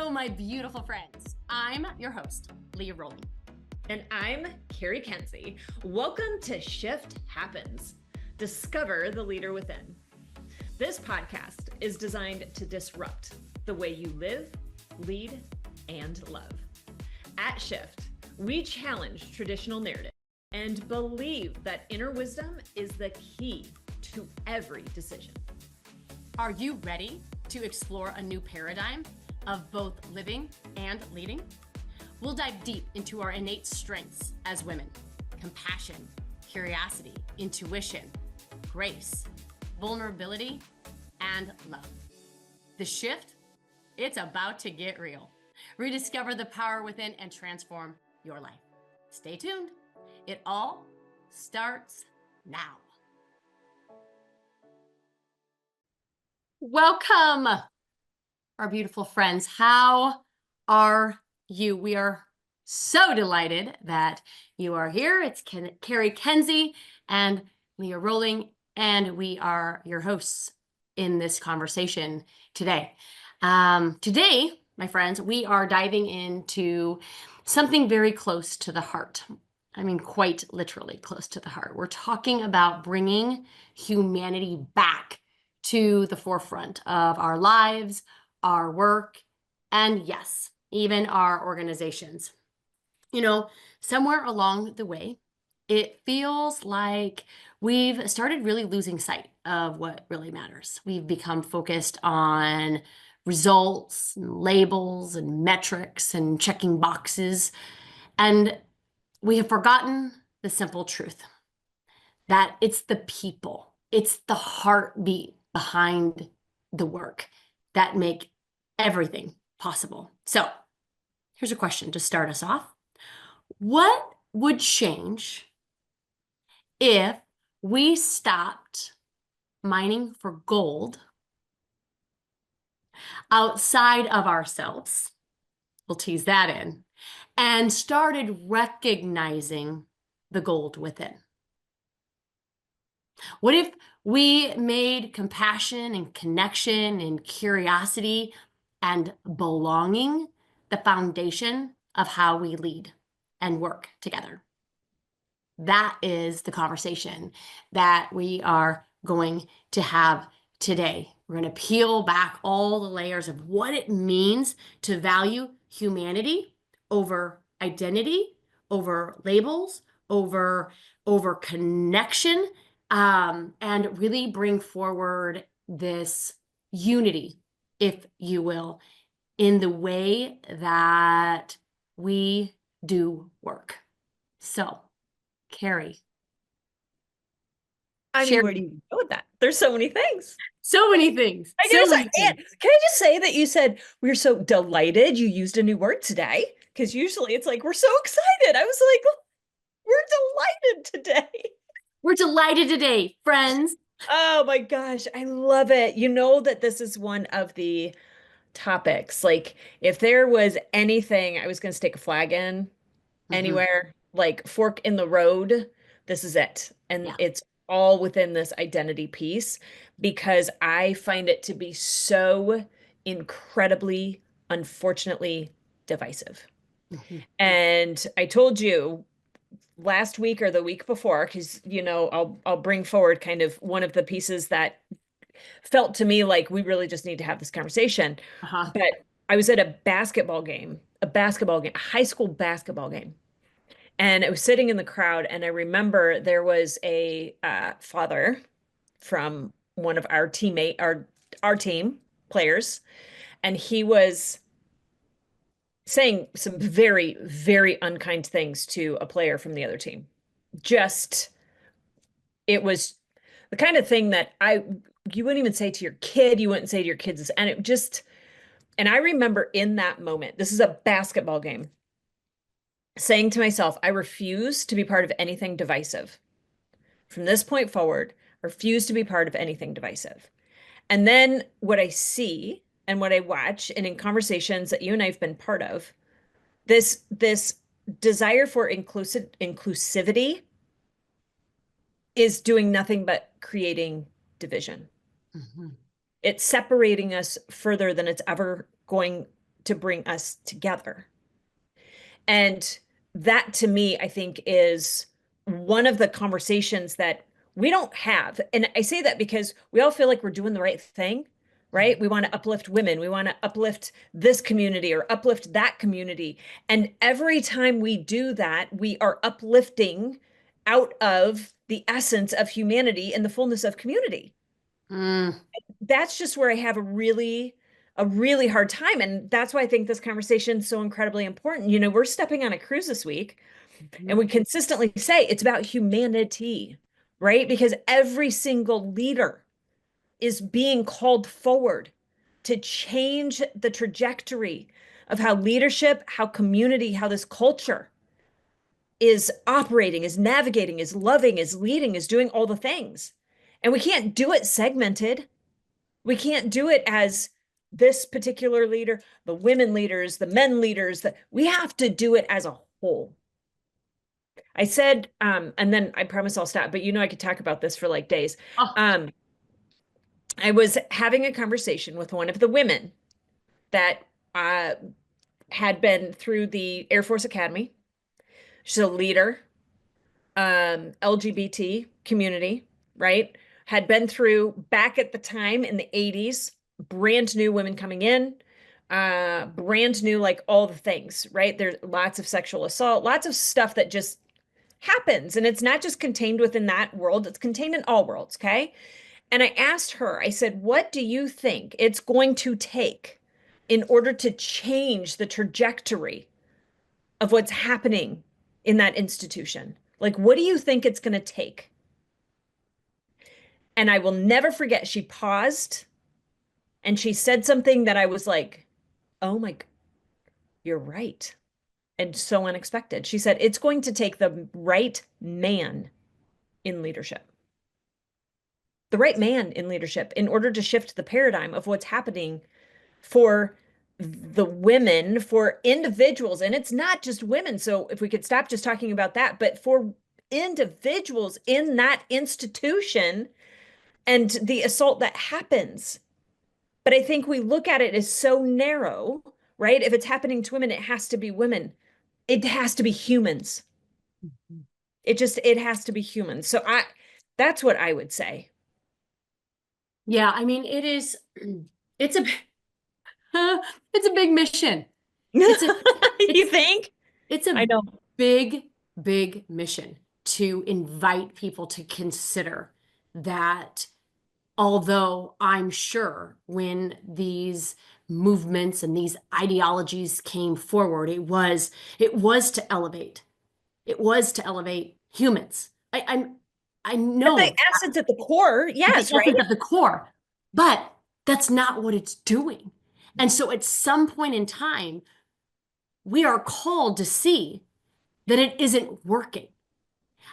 my beautiful friends. I'm your host, Leah Rowling. And I'm Cari Kenzie. Welcome to Shift Happens. Discover the leader within. This podcast is designed to disrupt the way you live, lead, and love. At Shift, we challenge traditional narrative and believe that inner wisdom is the key to every decision. Are you ready to explore a new paradigm of both living and leading? We'll dive deep into our innate strengths as women: compassion, curiosity, intuition, grace, vulnerability, and love. The shift, it's about to get real. Rediscover the power within and transform your life. Stay tuned. It all starts now. Welcome, our beautiful friends. How are you? We are so delighted that you are here. It's Cari Kenzie and Leah Rowling, and we are your hosts in this conversation today. Today, my friends, we are diving into something very close to the heart. I mean, quite literally close to the heart. We're talking about bringing humanity back to the forefront of our lives, our work, and yes, even our organizations. You know, somewhere along the way, it feels like we've started really losing sight of what really matters. We've become focused on results and labels and metrics and checking boxes. And we have forgotten the simple truth that it's the people, it's the heartbeat behind the work that make everything possible. So here's a question to start us off. What would change if we stopped mining for gold outside of ourselves? We'll tease that in, and started recognizing the gold within. What if we made compassion and connection and curiosity and belonging the foundation of how we lead and work together? That is the conversation that we are going to have today. We're going to peel back all the layers of what it means to value humanity over identity, over labels, over connection, and really bring forward this unity, if you will, in the way that we do work. So, Cari. I mean, where do you go with that? There's so many things. So many things. Can I just say that you said we're so delighted you used a new word today? Because usually it's like, we're so excited. I was like, we're delighted today. We're delighted today, friends. Oh my gosh, I love it. You know that this is one of the topics. Like, if there was anything I was going to stick a flag in anywhere, like fork in the road, this is it. And it's all within this identity piece, because I find it to be so incredibly, unfortunately, divisive. And I told you last week or the week before, because, you know, I'll bring forward kind of one of the pieces that felt to me like we really just need to have this conversation. But I was at a basketball game, a high school basketball game. And I was sitting in the crowd, and I remember there was a father from one of our our team players, and he was saying some very, very unkind things to a player from the other team. It was the kind of thing that you wouldn't even say to your kid, you wouldn't say to your kids, and I remember in that moment, this is a basketball game, saying to myself, I refuse to be part of anything divisive. From this point forward, I refuse to be part of anything divisive. And then what I see and what I watch, and in conversations that you and I have been part of, this desire for inclusivity is doing nothing but creating division. It's separating us further than it's ever going to bring us together. And that to me, I think, is one of the conversations that we don't have. And I say that because we all feel like we're doing the right thing, right? We want to uplift women, we want to uplift this community or uplift that community. And every time we do that, we are uplifting out of the essence of humanity and the fullness of community. Mm, That's just where I have a really hard time. And that's why I think this conversation is so incredibly important. We're stepping on a cruise this week, and mhm. we consistently say it's about humanity, right? Because every single leader is being called forward to change the trajectory of how leadership, how community, how this culture is operating, is navigating, is loving, is leading, is doing all the things. And we can't do it segmented. We can't do it as this particular leader, the women leaders, the men leaders, that we have to do it as a whole. I said, and then I promise I'll stop, but I could talk about this for like days. Oh, Um, I was having a conversation with one of the women that uh, had been through the Air Force Academy. She's a leader, LGBT community, right? Had been through back at the time in the 80s, brand new women coming in, brand new, like all the things, right? There's lots of sexual assault, lots of stuff that just happens. And it's not just contained within that world, it's contained in all worlds, okay? And I asked her, I said, what do you think it's going to take in order to change the trajectory of what's happening in that institution? Like, what do you think it's going to take? And I will never forget, she paused and she said something that I was like, oh my, you're right. And so unexpected. She said, it's going to take the right man in leadership. The right man in leadership in order to shift the paradigm of what's happening for the women, for individuals. And it's not just women. So if we could stop just talking about that, but for individuals in that institution and the assault that happens. But I think we look at it as so narrow, right? If it's happening to women, it has to be women. It has to be humans. It has to be humans. So that's what I would say. yeah. I mean, it's a, it's a big mission. It's a, You it's, think? it's I a know. big, big mission to invite people to consider that although I'm sure when these movements and these ideologies came forward, it was to elevate. It was to elevate humans. I At the know essence, at the core, the yes, right? essence of the core, but that's not what it's doing. And so at some point in time, we are called to see that it isn't working.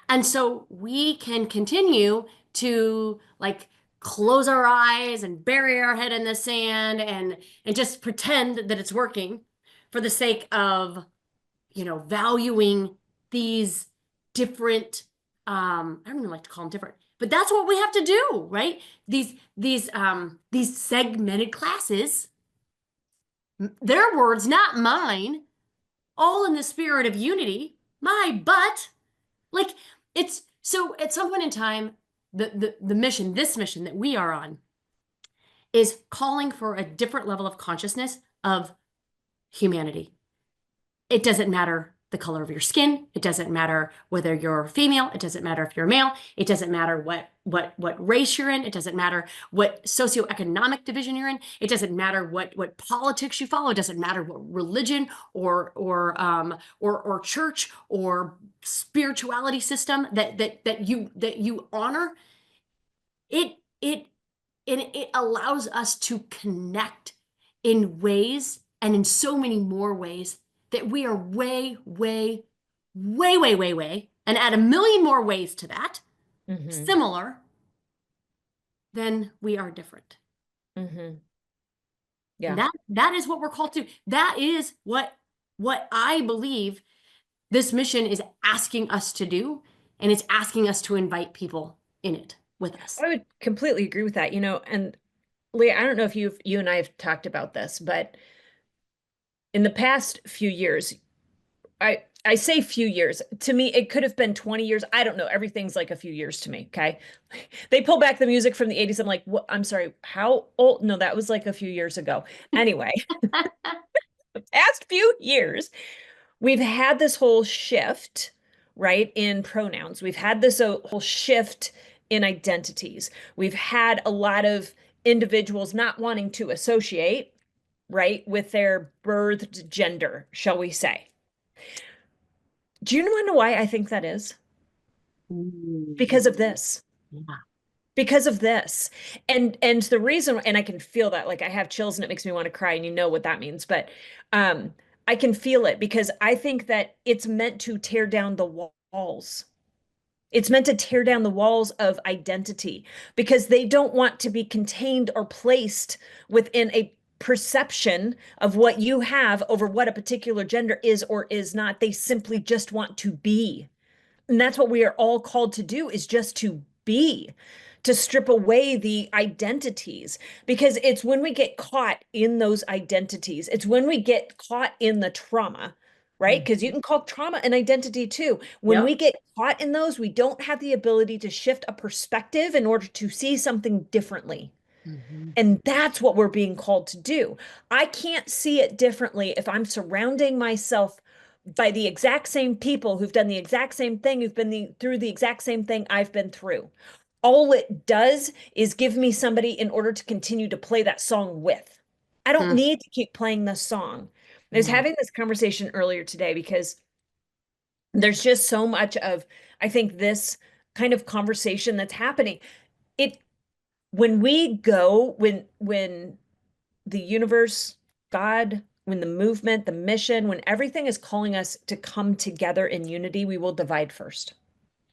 And so we can continue to like close our eyes and bury our head in the sand and just pretend that it's working for the sake of, valuing these different I don't even like to call them different, but that's what we have to do, right? These segmented classes, their words, not mine, all in the spirit of unity, my butt. Like it's so at some point in time, the mission, this mission that we are on, is calling for a different level of consciousness of humanity. It doesn't matter the color of your skin. It doesn't matter whether you're female. It doesn't matter if you're male. It doesn't matter what race you're in. It doesn't matter what socioeconomic division you're in. It doesn't matter what politics you follow. It doesn't matter what religion or church or spirituality system that you honor. It it it allows us to connect in ways and in so many more ways that we are way, way, way, way, way, way, and add a million more ways to that, Hmm. similar, then we are different. Hmm. And Yeah. that is what we're called to. That is what I believe this mission is asking us to do, and it's asking us to invite people in it with us. I would completely agree with that. And Leah, I don't know if you and I have talked about this, but In the past few years, I say few years. To me, it could have been 20 years. I don't know. Everything's like a few years to me, okay? They pull back the music from the 80s. I'm like, what? I'm sorry, how old? No, that was like a few years ago. Anyway, the past few years, we've had this whole shift, right, in pronouns. We've had this whole shift in identities. We've had a lot of individuals not wanting to associate, right, with their birthed gender, shall we say. Do you want to know why I think that is? Mm, Because of this. yeah. Because of this. And the reason, and I can feel that, like I have chills and it makes me want to cry, and you know what that means, but um I can feel it because I think that it's meant to tear down the walls. It's meant to tear down the walls of identity because they don't want to be contained or placed within a perception of what you have over what a particular gender is or is not. They simply just want to be. And that's what we are all called to do, is just to be, to strip away the identities, because it's when we get caught in those identities, it's when we get caught in the trauma, right? Mm. Because you can call trauma an identity too. When we Yep. get caught in those, we don't have the ability to shift a perspective in order to see something differently. Mhm. And that's what we're being called to do. I can't see it differently if I'm surrounding myself by the exact same people who've done the exact same thing, who've been through the exact same thing I've been through. All it does is give me somebody in order to continue to play that song with. I don't Mm. need to keep playing the song. I was Mm. having this conversation earlier today because there's just so much of, I think, this kind of conversation that's happening. It when we go, when the universe, God, when the movement, the mission, when everything is calling us to come together in unity, we will divide first.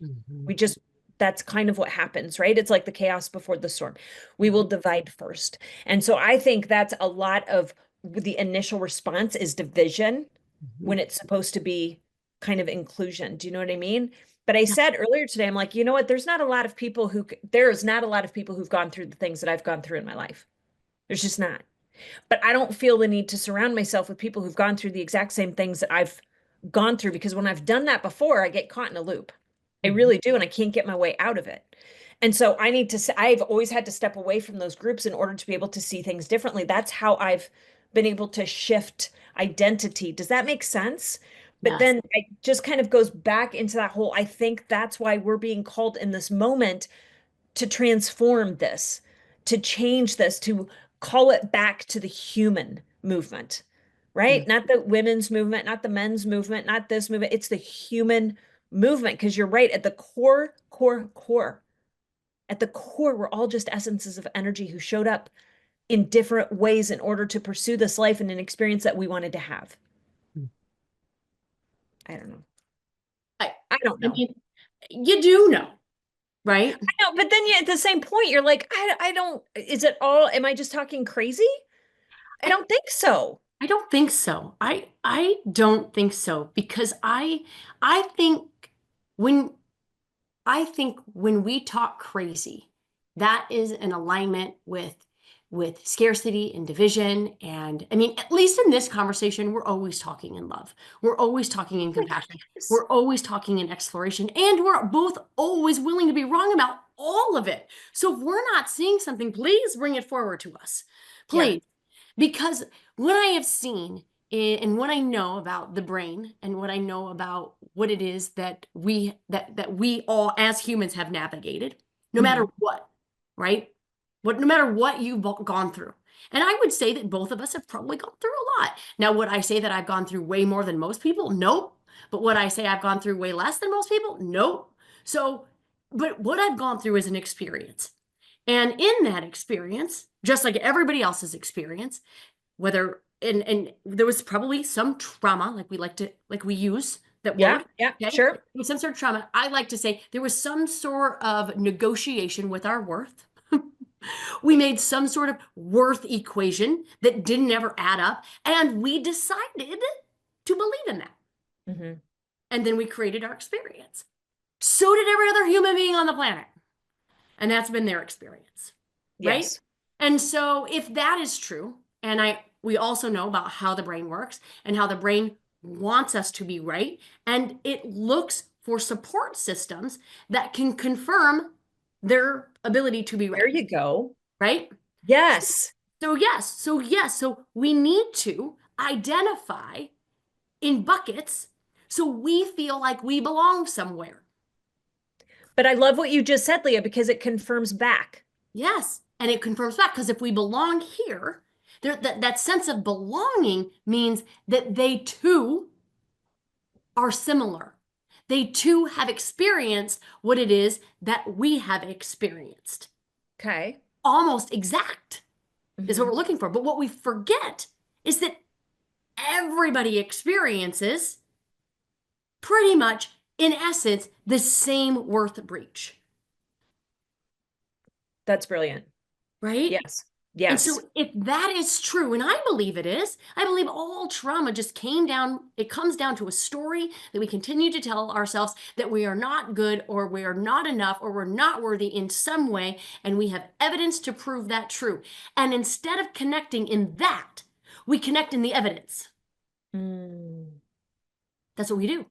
Mhm. We just, that's kind of what happens, right? It's like the chaos before the storm. We will Mhm. divide first. And so I think that's a lot of the initial response is division Mhm. when it's supposed to be kind of inclusion. Do you know what I mean? But I Yeah. said earlier today, I'm like, you know what? There's not a lot of people there is not a lot of people who've gone through the things that I've gone through in my life. There's just not. But I don't feel the need to surround myself with people who've gone through the exact same things that I've gone through, because when I've done that before, I get caught in a loop. I Mhm. really do, and I can't get my way out of it. And so I need to, I've always had to step away from those groups in order to be able to see things differently. That's how I've been able to shift identity. Does that make sense? But Yes. then it just kind of goes back into that whole, I think that's why we're being called in this moment to transform this, to change this, to call it back to the human movement, Mm. right? Not the women's movement, not the men's movement, not this movement. It's the human movement. Because you're right, at the core, at the core, we're all just essences of energy who showed up in different ways in order to pursue this life and an experience that we wanted to have. Mm. I don't know. I, I don't I know. mean, you do know, right? I know, but then at the same point, you're like, I don't, is it all, am I just talking crazy? I I, don't think so. I don't think so. I don't think so because I think when when we talk crazy, that is an alignment with scarcity and division. And I mean, at least in this conversation, we're always talking in love. We're always talking in Like, compassion. yes. We're always talking in exploration. And we're both always willing to be wrong about all of it. So if we're not seeing something, please bring it forward to us. Yeah. Please. Because what I have seen and what I know about the brain and what I know about what it is that we all as humans have navigated, no matter Hmm. what, right? No matter what you've gone through. And I would say that both of us have probably gone through a lot. Now, would I say that I've gone through way more than most people? Nope. But would I say I've gone through way less than most people? Nope. So, but what I've gone through is an experience. And in that experience, just like everybody else's experience, whether and there was probably some trauma, like we use that Yeah. word. Yeah. Okay. There Sure. was some sort of trauma. I like to say there was some sort of negotiation with our worth. We made some sort of worth equation that didn't ever add up, and we decided to believe in that. Hmm. And then we created our experience. So did every other human being on the planet. And that's been their experience, right? Yes. And so if that is true, and we also know about how the brain works and how the brain wants us to be right. And it looks for support systems that can confirm their ability to be There right, you go. right? Yes. So we need to identify in buckets so we feel like we belong somewhere. But I love what you just said, Leah, because it confirms back. Yes. And it confirms back because if we belong here, that sense of belonging means that they too are similar. They too have experienced what it is that we have experienced. Okay. Almost exact is what Hmm. we're looking for. But what we forget is that everybody experiences pretty much, in essence, the same worth breach, That's brilliant. right? Yes. And Yes. so, if that is true, and I believe it is, I believe all trauma just came down, it comes down to a story that we continue to tell ourselves that we are not good or we are not enough or we're not worthy in some way. And we have evidence to prove that true. And instead of connecting in that, we connect in the evidence. Mm. That's what we do.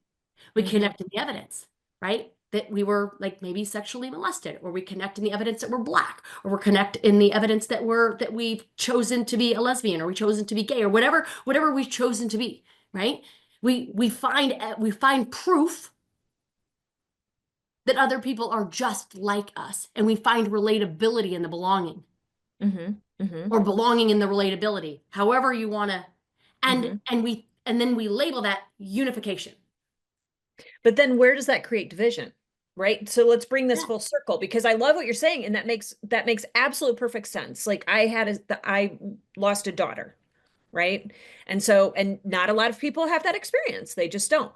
We Hmm. connect in the evidence, right? That we were like maybe sexually molested, or we connect in the evidence that we're black, or we connect in the evidence that we've chosen to be a lesbian, or we chosen to be gay, or whatever we've chosen to be, right? We find proof that other people are just like us, and we find relatability in the belonging, Hmm. Hmm. or belonging in the relatability, however you want to, and Hmm. and then we label that unification. But then where does that create division? Right? So let's bring this Yeah. full circle because I love what you're saying and that makes absolute perfect sense. Like I lost a daughter, right? And not a lot of people have that experience. They just don't.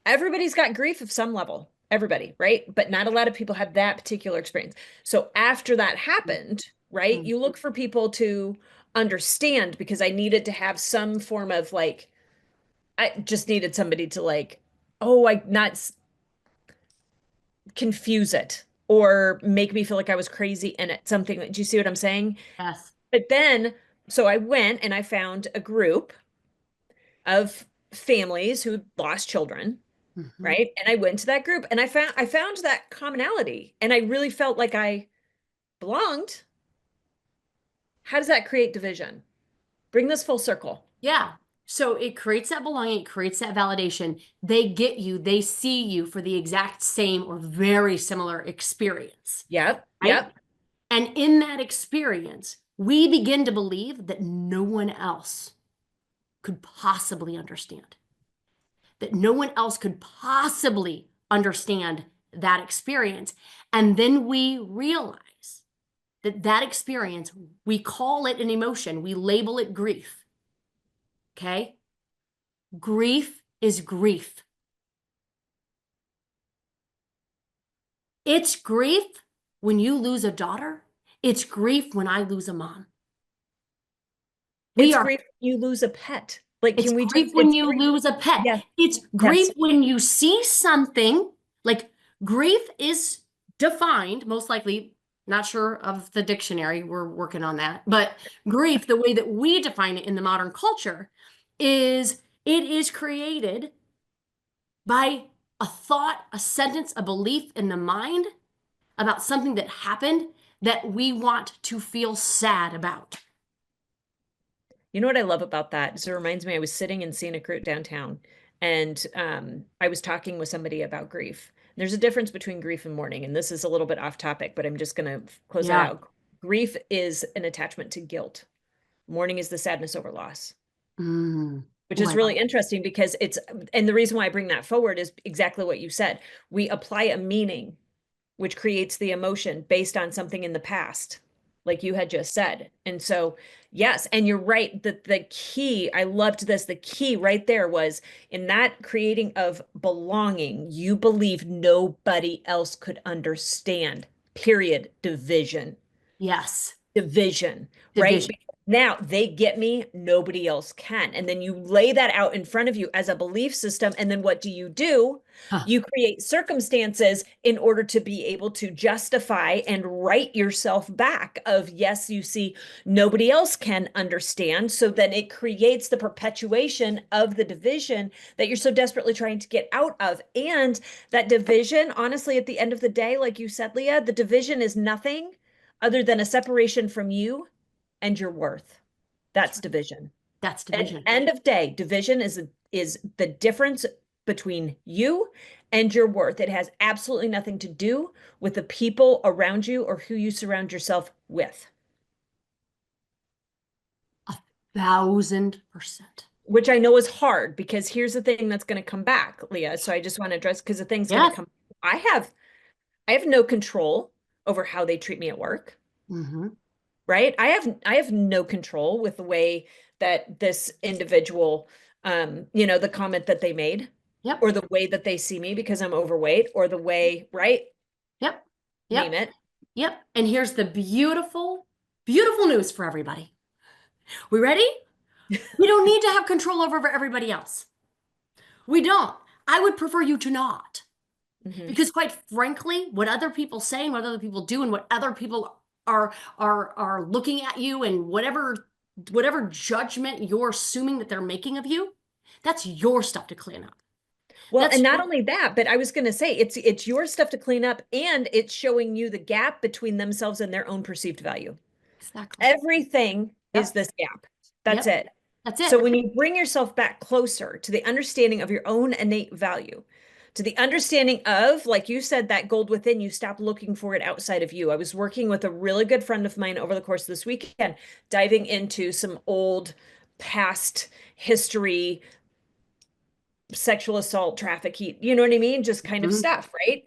Everybody's got grief of some level. Everybody, right? But not a lot of people have that particular experience. So after that happened, right? Mhm. You look for people to understand because I needed to have some form of like I just needed somebody to like, oh, I not confuse it or make me feel like I was crazy in it. Something. Do you see what I'm saying? Yes. But then, so I went and I found a group of families who lost children, Mhm. right? And I went to that group and I found that commonality and I really felt like I belonged. How does that create division? Bring this full circle. Yeah. So it creates that belonging, it creates that validation. They get you, they see you for the exact same or very similar experience, Yep, right? yep. And in that experience, we begin to believe that no one else could possibly understand, that no one else could possibly understand that experience. And then we realize that that experience, we call it an emotion, we label it grief. Okay? Grief is grief. It's grief when you lose a daughter. It's grief when I lose a mom. We It's are, grief when you lose a pet. Like, it's can we just, grief when it's you grief. lose a pet. Yes, It's grief yes. when you see something. Like grief is defined, most likely, not sure of the dictionary, we're working on that. But grief, the way that we define it in the modern culture, is it is created by a thought, a sentence, a belief in the mind about something that happened that we want to feel sad about. You know what I love about that is it reminds me I was sitting in scenic route downtown and I was talking with somebody about grief. There's a difference between grief and mourning, and this is a little bit off topic, but I'm just going to close that Yeah. out. Grief is an attachment to guilt. Mourning is the sadness over loss, Mm. which Oh, is I love really interesting because and the reason why I bring that forward is exactly what you said. We apply a meaning which creates the emotion based on something in the past, like you had just said. And so, yes, and you're right that the key, I loved this, the key right there was in that creating of belonging, you believe nobody else could understand, period, division, Yes. division, right? Division. Now they get me, nobody else can. And then you lay that out in front of you as a belief system. And then what do? Huh. You create circumstances in order to be able to justify and write yourself back of, yes, you see, nobody else can understand. So then it creates the perpetuation of the division that you're so desperately trying to get out of. And that division, honestly, at the end of the day, like you said, Leah, the division is nothing other than a separation from you and your worth. That's That's right. division. That's And division. end of day, division is the difference between you and your worth. It has absolutely nothing to do with the people around you or who you surround yourself with, 1,000%. which I know is hard because here's the thing that's going to come back, Leah. So I just want to address because the thing's going to Yes. come. I have I have no control over how they treat me at work. Hmm. Right? I have no control with the way that this individual the comment that they made Yep. or the way that they see me because I'm overweight or the way, right? Yep. Name Yep. it. Yep. And here's the beautiful, beautiful news for everybody. We ready? We don't need to have control over everybody else. We don't. I would prefer you to not. Hmm. Because quite frankly, what other people say and what other people do and what other people are looking at you and whatever judgment you're assuming that they're making of you, that's your stuff to clean up. Well, and That's not your only that, but I was going to say it's your stuff to clean up and it's showing you the gap between themselves and their own perceived value. exactly. Everything is Yep. this gap. That's Yep. it. That's So it. when you bring yourself back closer to the understanding of your own innate value, to the understanding of, like you said, that gold within you, stop looking for it outside of you. I was working with a really good friend of mine over the course of this weekend, diving into some old past history, sexual assault, trafficking, you know what I mean? Just kind of Mhm. stuff, right?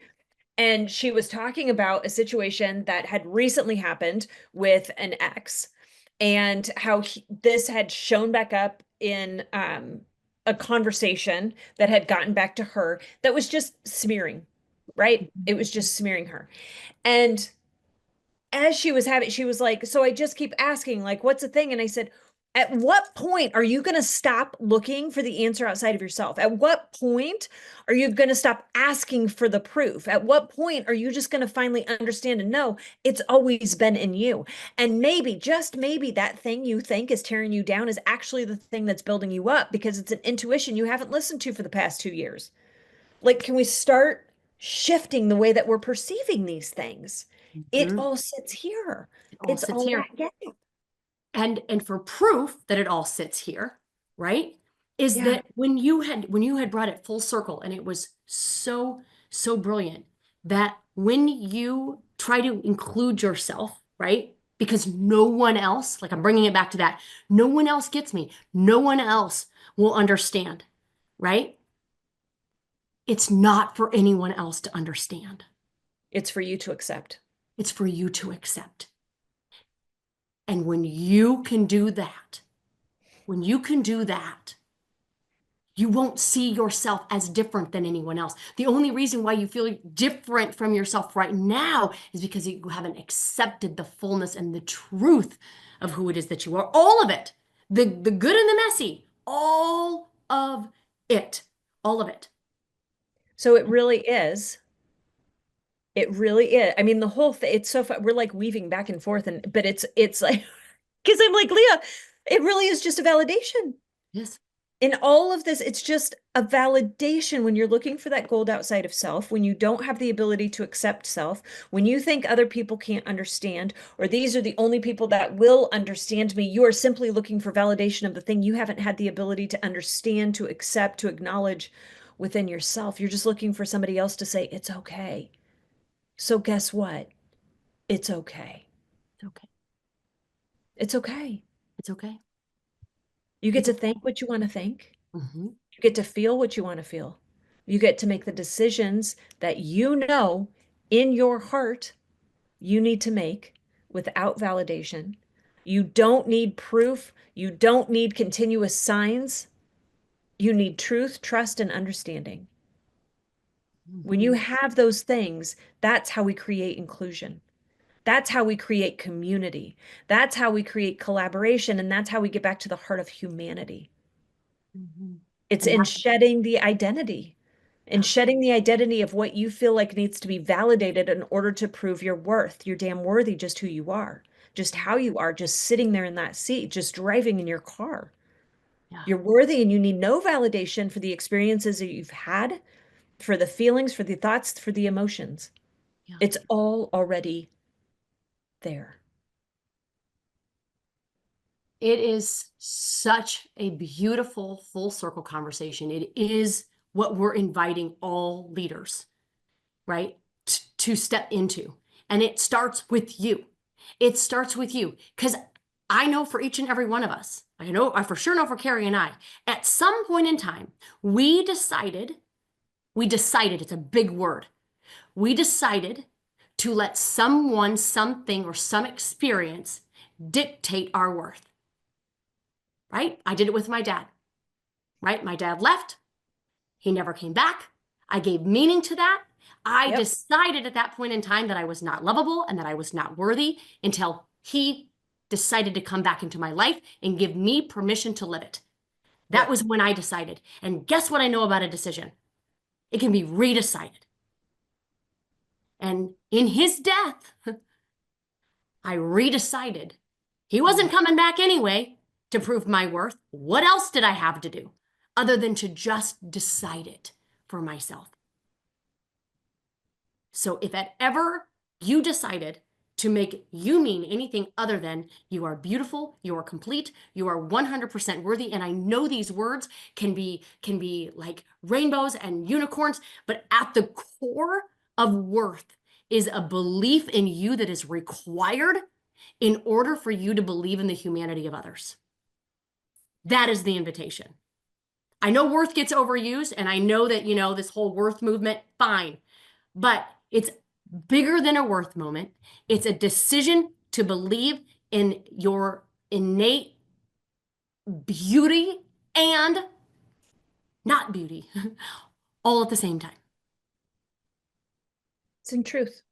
And she was talking about a situation that had recently happened with an ex and how this had shown back up in a conversation that had gotten back to her that was just smearing, right? It was just smearing her. And as she was having, she was like, so I just keep asking, like, what's the thing? And I said, at what point are you going to stop looking for the answer outside of yourself? At what point are you going to stop asking for the proof? At what point are you just going to finally understand and know it's always been in you? And maybe, just maybe, that thing you think is tearing you down is actually the thing that's building you up because it's an intuition you haven't listened to for the past 2 years. Like, can we start shifting the way that we're perceiving these things? It Mhm. all sits here. It all It's sits all here. that gap. And for proof that it all sits here, right? Is Yeah. that when you had brought it full circle and it was so brilliant that when you try to include yourself, right? Because no one else, like I'm bringing it back to that, no one else gets me. No one else will understand, right? It's not for anyone else to understand. It's for you to accept. It's for you to accept. And when you can do that, you won't see yourself as different than anyone else. The only reason why you feel different from yourself right now is because you haven't accepted the fullness and the truth of who it is that you are. All of it. The good and the messy. All of it. All of it. So it really is. It really is. I mean, the whole thing, it's so fun. We're like weaving back and forth and but it's like because I'm like, Leah, it really is just a validation. Yes. In all of this, it's just a validation when you're looking for that gold outside of self, when you don't have the ability to accept self, when you think other people can't understand, or these are the only people that will understand me, you are simply looking for validation of the thing you haven't had the ability to understand, to accept, to acknowledge within yourself. You're just looking for somebody else to say, it's okay. So guess what? It's okay. It's okay. It's okay. It's okay. You get It's to okay. think what you want to think. Hmm. You get to feel what you want to feel. You get to make the decisions that you know in your heart you need to make without validation. You don't need proof. You don't need continuous signs. You need truth, trust, and understanding. When Hmm. you have those things, that's how we create inclusion. That's how we create community. That's how we create collaboration. And that's how we get back to the heart of humanity. Mhm. It's And in that's, shedding the identity, in yeah, shedding the identity of what you feel like needs to be validated in order to prove your worth. You're damn worthy just who you are, just how you are, just sitting there in that seat, just driving in your car. yeah, You're worthy and you need no validation for the experiences that you've had, for the feelings, for the thoughts, for the emotions. yeah. It's all already there. It is such a beautiful full circle conversation. It is what we're inviting all leaders, right, to step into. And it starts with you. It starts with you. Because I know for each and every one of us, I for sure know for Cari and I, at some point in time, we decided, it's a big word, we decided to let someone, something, or some experience dictate our worth, right? I did it with my dad, right? My dad left. He never came back. I gave meaning to that. I Yep. decided at that point in time that I was not lovable and that I was not worthy until he decided to come back into my life and give me permission to live it. That Yep. was when I decided. And guess what I know about a decision? It can be redecided. And in his death, I redecided. He Mhm. wasn't coming back anyway to prove my worth. What else did I have to do other than to just decide it for myself? So if at ever you decided to make you mean anything other than you are beautiful, you are complete, you are 100% worthy, and I know these words can be like rainbows and unicorns, but at the core of worth is a belief in you that is required in order for you to believe in the humanity of others. That is the invitation. I know worth gets overused, and I know that, this whole worth movement, fine, but it's bigger than a worth moment. It's a decision to believe in your innate beauty and not beauty all at the same time. It's in truth.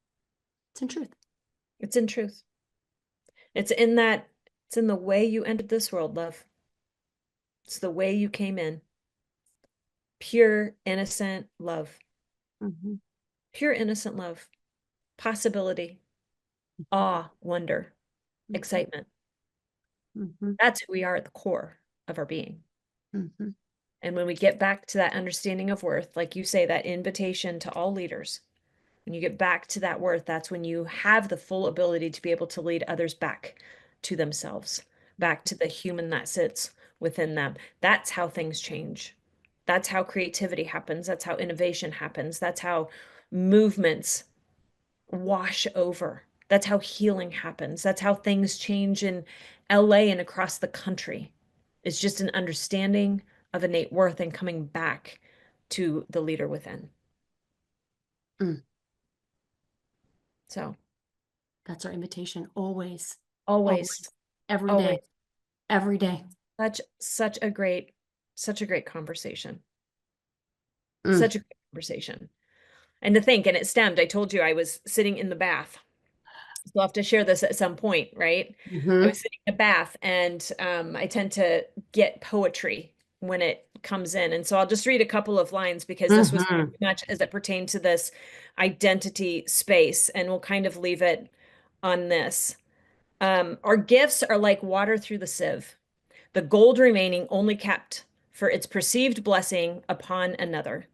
It's in truth. It's in truth. It's in the way you entered this world, love. It's the way you came in. Pure, innocent love. Mhm. Pure, innocent love. Possibility, awe, wonder, Mhm. excitement. Mhm. That's who we are at the core of our being. Mhm. And when we get back to that understanding of worth, like you say, that invitation to all leaders, when you get back to that worth, that's when you have the full ability to be able to lead others back to themselves, back to the human that sits within them. That's how things change. That's how creativity happens. That's how innovation happens. That's how movements wash over. That's how healing happens. That's how things change in LA and across the country. It's just an understanding of innate worth and coming back to the leader within. Mm. So That's our invitation always, always, always, every always day, every day. such a great conversation. Mm. Such a great conversation. And to think, and it stemmed, I told you I was sitting in the bath. So I'll have to share this at some point, right? I Mhm. was sitting in a bath and I tend to get poetry when it comes in. And so I'll just read a couple of lines because this was Mhm. very much as it pertained to this identity space. And we'll kind of leave it on this. Our gifts are like water through the sieve, the gold remaining only kept for its perceived blessing upon another.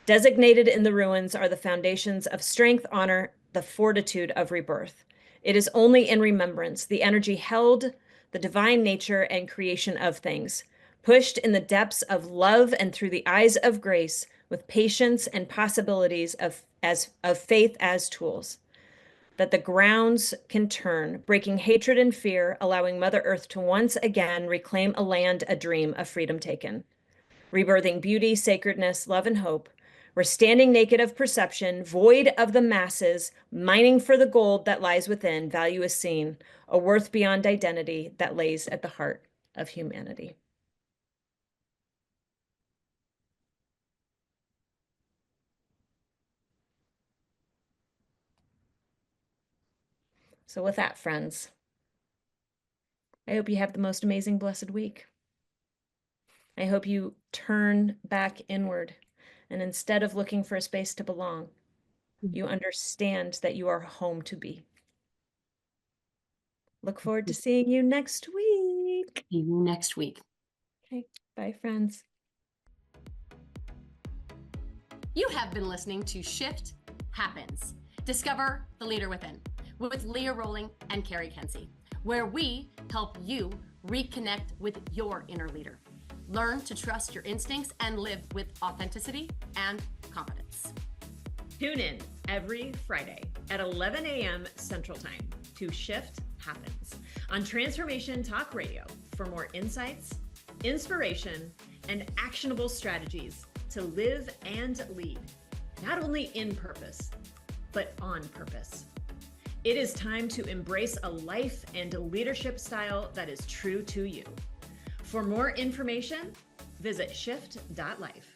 Designated in the ruins are the foundations of strength, honor, the fortitude of rebirth. It is only in remembrance, the energy held, the divine nature and creation of things, pushed in the depths of love and through the eyes of grace, with patience and possibilities of faith as tools, that the grounds can turn, breaking hatred and fear, allowing Mother Earth to once again reclaim a land, a dream, a freedom taken, rebirthing beauty, sacredness, love, and hope. We're standing naked of perception, void of the masses, mining for the gold that lies within. Value is seen, a worth beyond identity that lays at the heart of humanity. So with that, friends, I hope you have the most amazing, blessed week. I hope you turn back inward, and instead of looking for a space to belong, you understand that you are home to be. Look forward to seeing you next week. See you next week. Okay, bye, friends. You have been listening to Shift Happens. Discover the leader within with Leah Rolling and Cari Kenzie, where we help you reconnect with your inner leader. Learn to trust your instincts and live with authenticity and confidence. Tune in every Friday at 11 a.m. Central Time to Shift Happens on Transformation Talk Radio for more insights, inspiration, and actionable strategies to live and lead, not only in purpose, but on purpose. It is time to embrace a life and a leadership style that is true to you. For more information, visit shift.life.